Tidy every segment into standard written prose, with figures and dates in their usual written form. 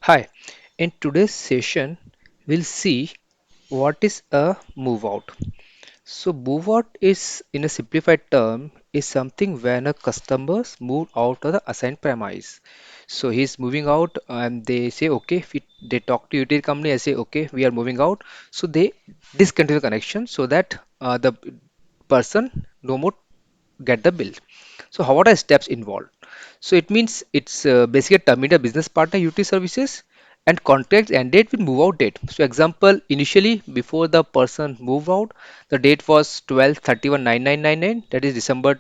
Hi, in today's session, we'll see what is a move out. So, move out is, in a simplified term, is something when a customer's move out of the assigned premise. So, he's moving out, and they say, okay, if they talk to utility company, I say, okay, we are moving out. So, they discontinue the connection so that the person no more get the bill. So, how what are steps involved? So it means it's basically terminate a business partner utility services and contract end date with move out date. So example, initially before the person move out, the date was 12/31/9999, that is December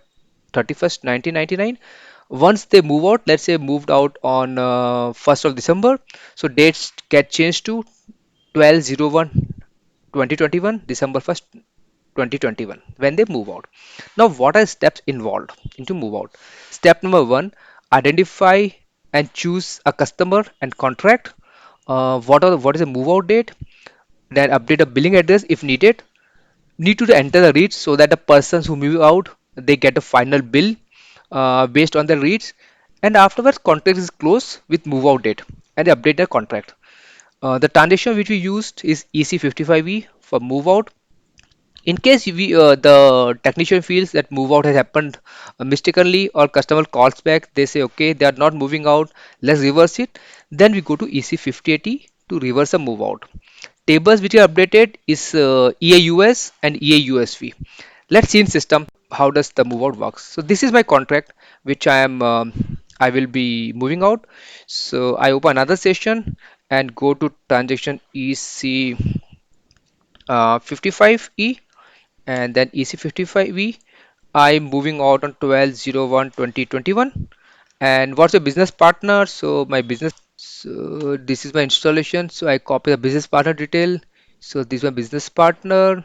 31st 1999. Once they move out, let's say moved out on 1st of December, so dates get changed to 12/01/2021, December 1st 2021 when they move out. Now, what are steps involved into move out? Step number one, identify and choose a customer and contract. What is the move out date? Then update a billing address if needed. Need to enter the reads so that the persons who move out they get a final bill based on the reads. And afterwards, contract is closed with move out date and they update the contract. The transaction which we used is EC55E for move out. In case the technician feels that move out has happened mistakenly or customer calls back, they say, okay, they are not moving out, let's reverse it. Then we go to EC5080 to reverse a move out. Tables which are updated is EAUS and EAUSV. Let's see in system how does the move out works. So this is my contract which I will be moving out. So I open another session and go to transaction EC 55E and then EC55V. I'm moving out on 12/01/2021. And what's your business partner? So my business, so this is my installation. So I copy the business partner detail. So this is my business partner.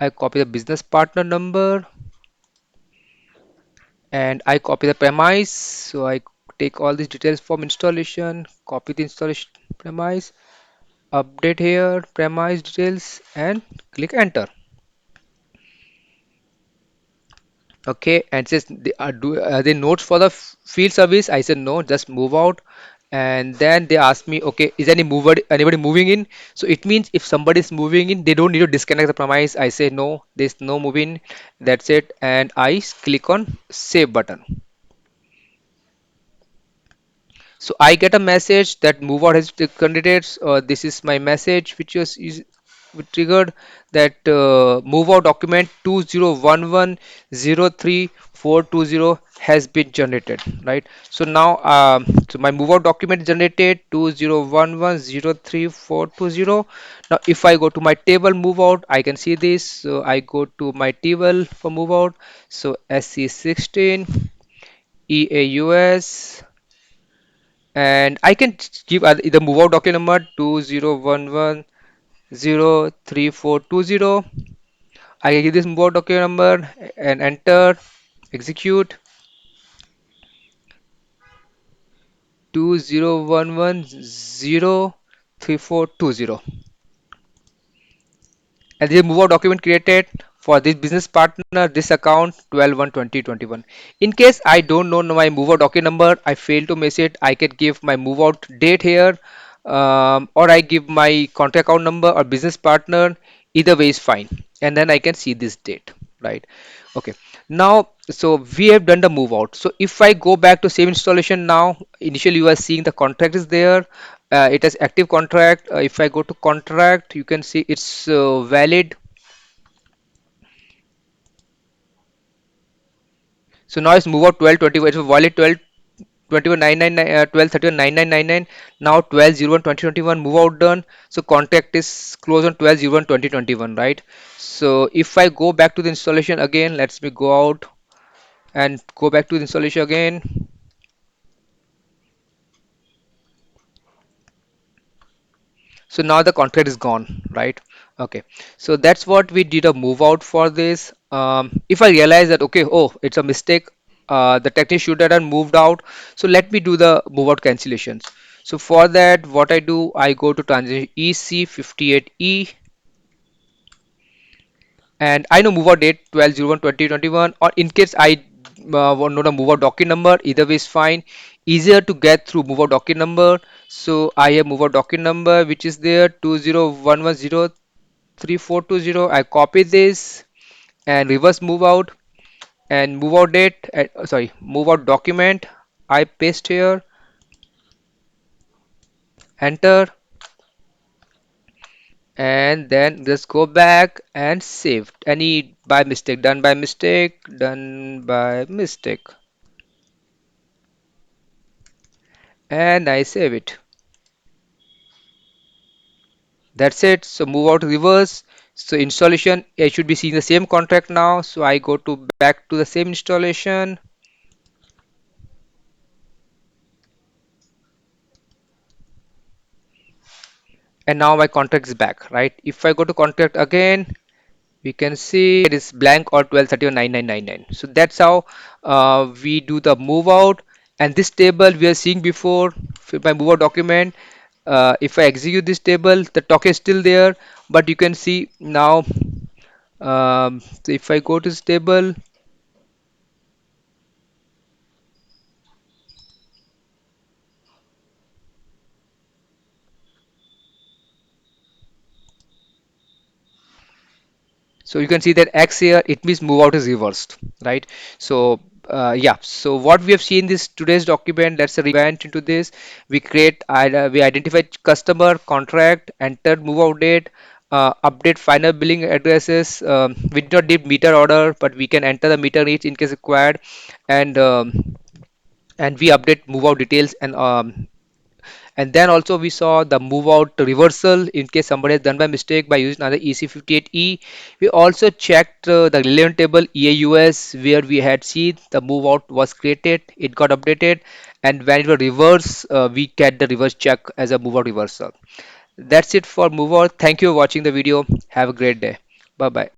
I copy the business partner number and I copy the premise. So I take all these details from installation, copy the installation premise, update here, premise details, and click enter. Okay, and says are they notes for the field service? I said no, just move out. And then they asked me, okay, is anybody moving in? So it means if somebody is moving in, they don't need to disconnect the premise. I say no, there's no moving. That's it, and I click on save button. So I get a message that move out has candidates. This is my message which is triggered that move out document 2011034420 has been generated, right? So now so my move out document is generated 2011034420. Now if I go to my table move out, I can see this. So I go to my table for move out. So SC16 EAUS and I can give the move out document number 2011034420. I can give this move out document number and enter, execute 2011034420. And this move out document created for this business partner, this account 12/1/2021. In case I don't know my move out document number, I fail to miss it, I can give my move out date here, or I give my contract account number or business partner. Either way is fine. And then I can see this date, right? Okay. Now, so we have done the move out. So if I go back to save installation now, initially you are seeing the contract is there. It has active contract. If I go to contract, you can see it's valid. So now it's move out 12/21. It's valid 12/31/99, now 12/01/2021 move out done. So contract is closed on 12/01/2021, right? So if I go back to the installation again, let's me go out and go back to the installation again. So now the contract is gone, right? Okay, so that's what we did a move out for this. If I realize that, okay, oh, it's a mistake, the technician should have done moved out. So let me do the move out cancellations. So for that, what I do, I go to transaction EC58E and I know move out date 12/01/2021, or in case I want to know the move out document number, either way is fine. easier to get through move out document number. So I have move out document number which is there 201103 420. I copy this and reverse move out and move out date, sorry, move out document. I paste here, enter, and then just go back and save. Any by mistake, done by mistake, done by mistake, and I save it. That's it. So move out reverse. So installation, I should be seeing the same contract now. So I go to back to the same installation, and now my contract is back, right? If I go to contract again, we can see it is blank or 12319999. So that's how we do the move out. And this table we are seeing before my move out document. If I execute this table, the token is still there, but you can see now. So if I go to this table, so you can see that X here, it means move out is reversed, right? So yeah, so what we have seen this today's document, let's say we went into this, we identified customer, contract, entered move out date, update final billing addresses. We did not need meter order, but we can enter the meter reach in case required, and we update move out details, and then also we saw the move out reversal in case somebody has done by mistake by using another EC58E. We also checked the relevant table EAUS where we had seen the move out was created, it got updated, and when it was reverse, we get the reverse check as a move out reversal. That's it for move out. Thank you for watching the video. Have a great day. Bye bye.